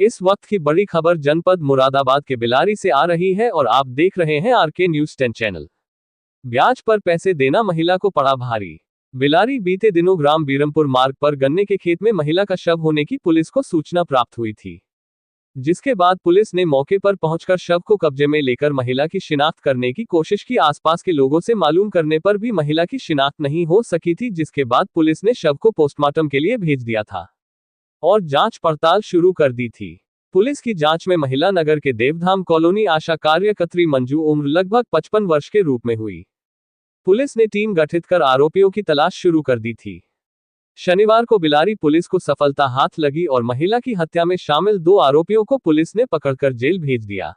इस वक्त की बड़ी खबर जनपद मुरादाबाद के बिलारी से आ रही है और आप देख रहे हैं आरके न्यूज 10 चैनल। ब्याज पर पैसे देना महिला को पड़ा भारी। बिलारी बीते दिनों ग्राम बीरमपुर मार्ग पर गन्ने के खेत में महिला का शव होने की पुलिस को सूचना प्राप्त हुई थी, जिसके बाद पुलिस ने मौके पर पहुंचकर शव को कब्जे में लेकर महिला की शिनाख्त करने की कोशिश की। आसपास के लोगों से मालूम करने पर भी महिला की शिनाख्त नहीं हो सकी थी, जिसके बाद पुलिस ने शव को पोस्टमार्टम के लिए भेज दिया था और जांच पड़ताल शुरू कर दी थी। पुलिस की जांच में महिला नगर के देवधाम कॉलोनी आशा कार्यकर्त्री मंजू उम्र लगभग 55 वर्ष के रूप में हुई। पुलिस ने टीम गठित कर आरोपियों की तलाश शुरू कर दी थी। शनिवार को बिलारी पुलिस को सफलता हाथ लगी और महिला की हत्या में शामिल 2 आरोपियों को पुलिस ने पकड़कर जेल भेज दिया।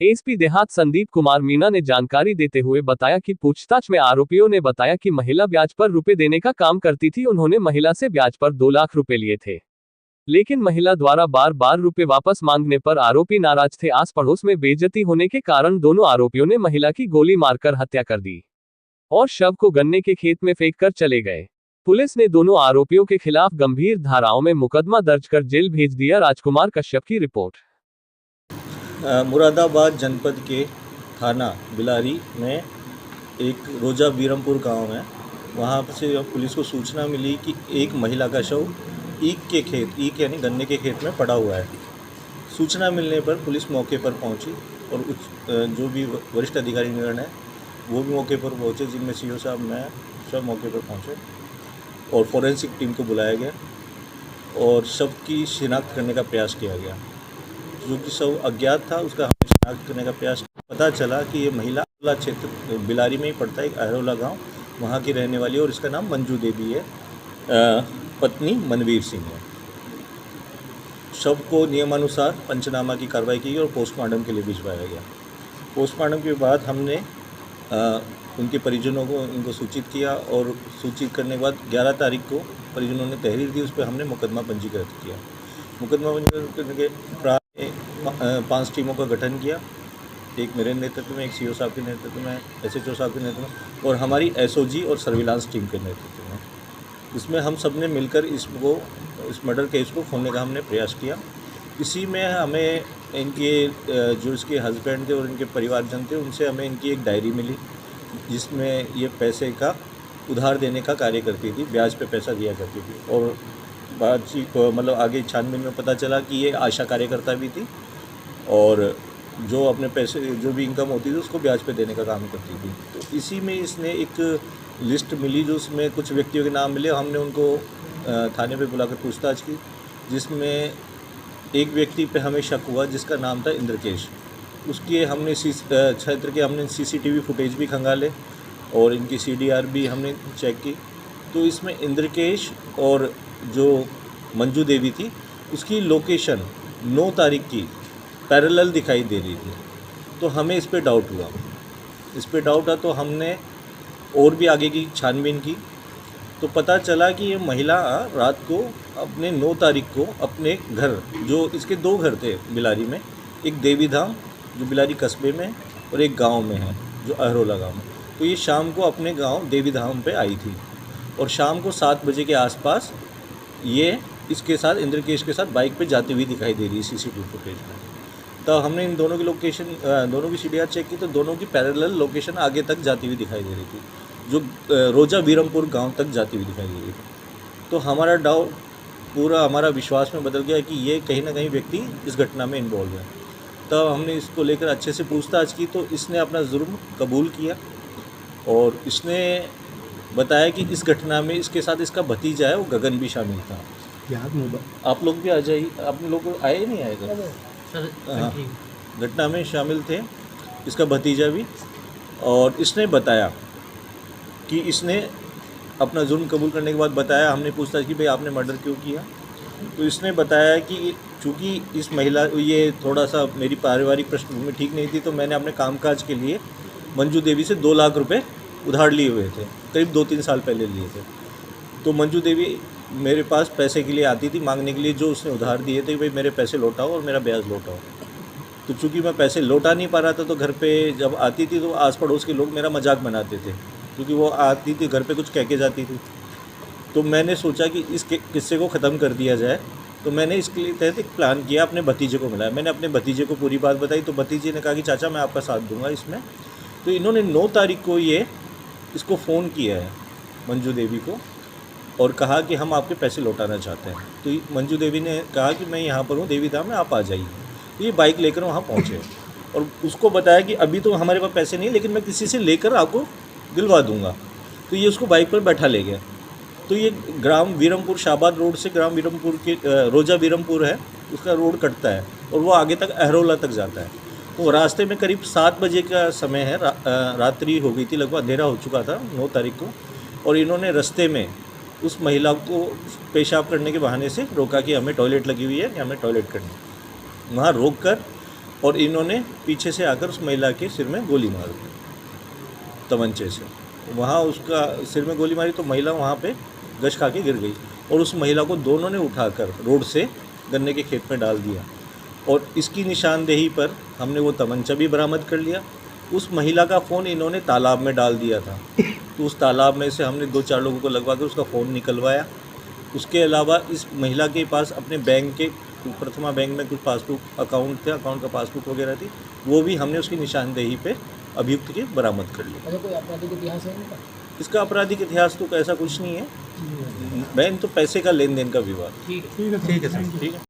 एसपी देहात संदीप कुमार मीना ने जानकारी देते हुए बताया कि पूछताछ में आरोपियों ने बताया कि महिला ब्याज पर रुपए देने का काम करती थी। उन्होंने महिला से ब्याज पर 2 लाख रुपए लिए थे, लेकिन महिला द्वारा बार बार रुपए वापस मांगने पर आरोपी नाराज थे। आस पड़ोस में बेइज्जती होने के कारण दोनों आरोपियों ने महिला की गोली मारकर हत्या कर दी और शव को गन्ने के खेत में फेंक कर चले गए। पुलिस ने दोनों आरोपियों के खिलाफ गंभीर धाराओं में मुकदमा दर्ज कर जेल भेज दिया। राजकुमार कश्यप की रिपोर्ट। मुरादाबाद जनपद के थाना बिलारी में एक रोजा बीरमपुर गांव है, वहां से पुलिस को सूचना मिली कि एक महिला का शव ईख के खेत, ईख यानी गन्ने के खेत में पड़ा हुआ है। सूचना मिलने पर पुलिस मौके पर पहुंची और जो भी वरिष्ठ अधिकारी निगण है वो भी मौके पर पहुंचे, जिनमें सीओ साहब मैं सब मौके पर पहुंचे और फोरेंसिक टीम को बुलाया गया और शव की शिनाख्त करने का प्रयास किया गया। जो कि शव अज्ञात था उसका हमने शिनाख्त करने का प्रयास किया। पता चला कि ये महिला अहरोला क्षेत्र बिलारी में ही पड़ता है, एक अहरोला गाँव, वहाँ की रहने वाली है और इसका नाम मंजू देवी है, पत्नी मनवीर सिंह है। शव को नियमानुसार पंचनामा की कार्रवाई की और पोस्टमार्टम के लिए भिजवाया गया। पोस्टमार्टम के बाद हमने उनके परिजनों को इनको सूचित किया और सूचित करने के बाद 11 तारीख को परिजनों ने तहरीर दी, उस पर हमने मुकदमा पंजीकृत किया। मुकदमा पंजीकृत करने के प्राय 5 टीमों का गठन किया, एक मेरे नेतृत्व में, एक सीओ साहब के नेतृत्व में, एसएचओ साहब के नेतृत्व में और हमारी एसओजी और सर्विलांस टीम के नेतृत्व में। इसमें हम सब ने मिलकर इस मर्डर केस को खोलने का हमने प्रयास किया। इसी में हमें इनके जो इसके हस्बैंड थे और इनके परिवारजन थे, उनसे हमें इनकी एक डायरी मिली जिसमें ये पैसे का उधार देने का कार्य करती थी, ब्याज पे पैसा दिया करती थी। और बातचीत मतलब आगे छानबीन में पता चला कि ये आशा कार्यकर्ता भी थी और जो अपने पैसे जो भी इनकम होती थी उसको ब्याज पे देने का काम करती थी। तो इसी में इसने एक लिस्ट मिली जो उसमें कुछ व्यक्तियों के नाम मिले। हमने उनको थाने पे बुलाकर पूछताछ की, जिसमें एक व्यक्ति पे हमें शक हुआ जिसका नाम था इंद्रकेश। उसके हमने क्षेत्र के हमने सीसीटीवी फुटेज भी खंगाले और इनकी सीडीआर भी हमने चेक की। तो इसमें इंद्रकेश और जो मंजू देवी थी उसकी लोकेशन 9 तारीख की पैरेलल दिखाई दे रही थी। तो हमें इस पे डाउट था तो हमने और भी आगे की छानबीन की तो पता चला कि ये महिला रात को अपने 9 तारीख को अपने घर, जो इसके 2 घर थे बिलारी में, एक देवीधाम जो बिलारी कस्बे में और एक गांव में है जो अहरोला गांव में, तो ये शाम को अपने गांव देवीधाम पे आई थी और शाम को 7 बजे के आसपास ये इसके साथ इंद्रकेश के साथ बाइक पे जाती हुई दिखाई दे रही है सीसीटीवी फुटेज में। तो हमने इन दोनों की लोकेशन दोनों की सीडीआर चेक की तो दोनों की पैरेलल लोकेशन आगे तक जाती हुई दिखाई दे रही थी, जो रोजा बीरमपुर गांव तक जाती हुई दिखाई दे रही थी। तो हमारा डाउट पूरा हमारा विश्वास में बदल गया कि ये कहीं ना कहीं व्यक्ति इस घटना में इन्वॉल्व है। तब हमने इसको लेकर अच्छे से पूछताछ की तो इसने अपना जुर्म कबूल किया और इसने बताया कि इस घटना में इसके साथ इसका भतीजा है वो गगन भी शामिल था। आप लोग भी आ जाइए, आप लोग आए नहीं आएगा सर? हाँ, घटना में शामिल थे इसका भतीजा भी। और इसने बताया कि इसने अपना जुर्म कबूल करने के बाद बताया, हमने पूछताछ की भाई आपने मर्डर क्यों किया, तो इसने बताया कि चूँकि इस महिला ये थोड़ा सा मेरी पारिवारिक पृष्ठभूमि ठीक नहीं थी तो मैंने अपने कामकाज के लिए मंजू देवी से 2 लाख रुपए उधार लिए हुए थे, करीब 2-3 साल पहले लिए थे। तो मंजू देवी मेरे पास पैसे के लिए आती थी मांगने के लिए, जो उसने उधार दिए थे कि भाई मेरे पैसे लौटाओ और मेरा ब्याज लौटाओ। तो चूँकि मैं पैसे लौटा नहीं पा रहा था तो घर पे जब आती थी तो आस पड़ोस के लोग मेरा मजाक बनाते थे, क्योंकि वो आती थी घर पे कुछ कह के जाती थी। तो मैंने सोचा कि इस किस्से को ख़त्म कर दिया जाए तो मैंने इसके लिए तहत एक प्लान किया, अपने भतीजे को मिलाया। मैंने अपने भतीजे को पूरी बात बताई तो भतीजे ने कहा कि चाचा मैं आपका साथ दूंगा इसमें। तो इन्होंने 9 तारीख को इसको फ़ोन किया है मंजू देवी को और कहा कि हम आपके पैसे लौटाना चाहते हैं। तो मंजू देवी ने कहा कि मैं यहाँ पर हूँ देवी धाम में, आप आ जाइए। तो ये बाइक लेकर वहाँ पहुँचे और उसको बताया कि अभी तो हमारे पास पैसे नहीं, लेकिन मैं किसी से लेकर आपको दिलवा दूँगा। तो ये उसको बाइक पर बैठा ले गया। तो ये ग्राम वीरमपुर, शाहबाद रोड से ग्राम वीरमपुर के रोजा वीरमपुर है, उसका रोड कटता है और वो आगे तक अहरोला तक जाता है। तो रास्ते में करीब 7 बजे का समय है, रात्रि हो गई थी, लगभग अंधेरा हो चुका था 9 तारीख को। और इन्होंने रास्ते में उस महिला को पेशाब करने के बहाने से रोका कि हमें टॉयलेट लगी हुई है कि हमें टॉयलेट करनी है। वहाँ रोक कर और इन्होंने पीछे से आकर उस महिला के सिर में गोली मार दी तमंचे से। वहाँ उसका सिर में गोली मारी तो महिला वहाँ पे गश खा के गिर गई और उस महिला को दोनों ने उठाकर रोड से गन्ने के खेत में डाल दिया। और इसकी निशानदेही पर हमने वो तमंचा भी बरामद कर लिया। उस महिला का फ़ोन इन्होंने तालाब में डाल दिया था, तो उस तालाब में से हमने 2-4 लोगों को लगवा कर उसका फ़ोन निकलवाया। उसके अलावा इस महिला के पास अपने बैंक के, प्रथमा बैंक में कुछ पासबुक अकाउंट थे, अकाउंट का पासबुक वगैरह थी, वो भी हमने उसकी निशानदेही पे अभियुक्त के बरामद कर लिया। अच्छा, कोई आपराधिक इतिहास है इनका? इसका आपराधिक इतिहास तो ऐसा कुछ नहीं है, बैंक तो पैसे का लेन देन का विवाद। ठीक है सर, ठीक है।